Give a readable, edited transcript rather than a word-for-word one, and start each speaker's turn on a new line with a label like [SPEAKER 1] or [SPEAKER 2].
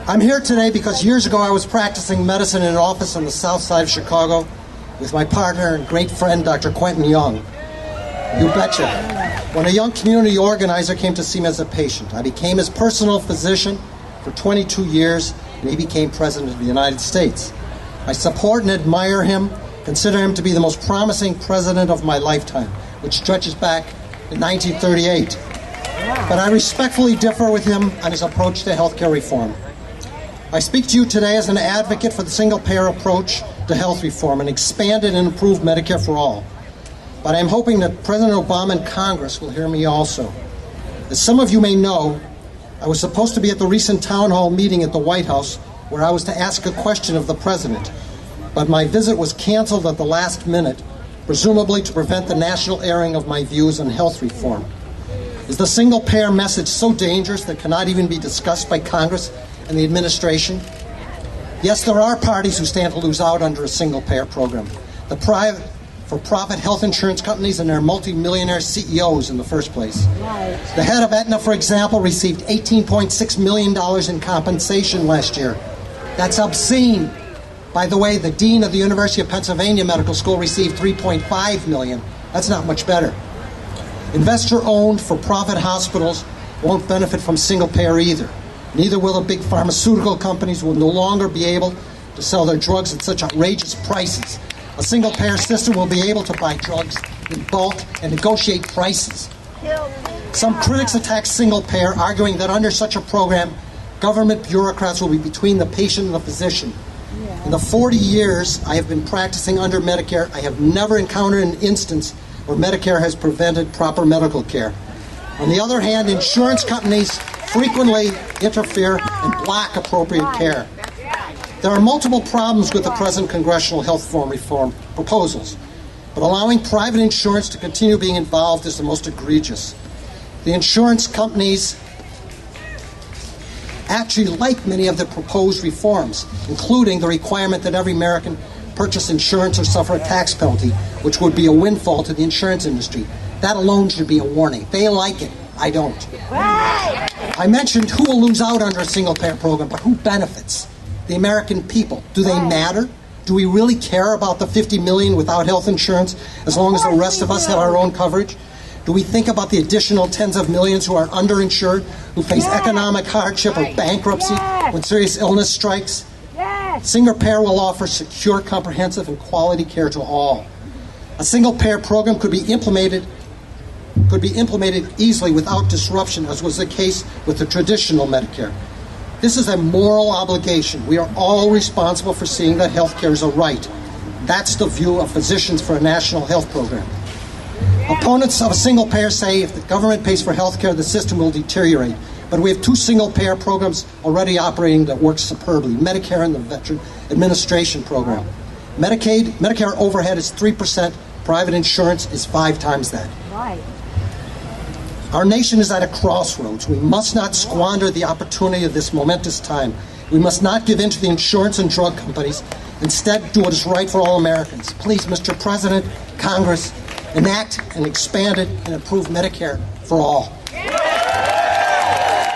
[SPEAKER 1] I'm here today because years ago I was practicing medicine in an office on the south side of Chicago with my partner and great friend, Dr. Quentin Young. You betcha. When a young community organizer came to see me as a patient, I became his personal physician for 22 years, and he became President of the United States. I support and admire him, consider him to be the most promising president of my lifetime, which stretches back to 1938. But I respectfully differ with him on his approach to healthcare reform. I speak to you today as an advocate for the single-payer approach to health reform and expanded and improved Medicare for all. But I'm hoping that President Obama and Congress will hear me also. As some of you may know, I was supposed to be at the recent town hall meeting at the White House where I was to ask a question of the President. But my visit was canceled at the last minute, presumably to prevent the national airing of my views on health reform. Is the single-payer message so dangerous that it cannot even be discussed by Congress and the administration? Yes, there are parties who stand to lose out under a single-payer program. The for-profit health insurance companies and their multi-millionaire CEOs in the first place. The head of Aetna, for example, received $18.6 million in compensation last year. That's obscene. By the way, the dean of the University of Pennsylvania Medical School received $3.5 million. That's not much better. Investor-owned for-profit hospitals won't benefit from single-payer either. Neither will the big pharmaceutical companies who will no longer be able to sell their drugs at such outrageous prices. A single-payer system will be able to buy drugs in bulk and negotiate prices. Some critics attack single-payer, arguing that under such a program, government bureaucrats will be between the patient and the physician. In the 40 years I have been practicing under Medicare, I have never encountered an instance where Medicare has prevented proper medical care. On the other hand, insurance companies frequently interfere and block appropriate care. There are multiple problems with the present congressional health reform proposals, but allowing private insurance to continue being involved is the most egregious. The insurance companies actually like many of the proposed reforms, including the requirement that every American purchase insurance or suffer a tax penalty, which would be a windfall to the insurance industry. That alone should be a warning. They like it. I don't. I mentioned who will lose out under a single-payer program, but who benefits? The American people. Do they matter? Do we really care about the 50 million without health insurance as long as the rest of us have our own coverage? Do we think about the additional tens of millions who are underinsured, who face economic hardship or bankruptcy when serious illness strikes? Single-payer will offer secure, comprehensive, and quality care to all. A single-payer program could be implemented easily without disruption, as was the case with the traditional Medicare. This is a moral obligation. We are all responsible for seeing that health care is a right. That's the view of Physicians for a National Health Program. Opponents of a single payer say if the government pays for health care, the system will deteriorate. But we have two single-payer programs already operating that work superbly, Medicare and the Veteran Administration Program. Medicare overhead is 3%, private insurance is 5 times that. Right. Our nation is at a crossroads. We must not squander the opportunity of this momentous time. We must not give in to the insurance and drug companies. Instead, do what is right for all Americans. Please, Mr. President, Congress, enact and expand it and improve Medicare for all.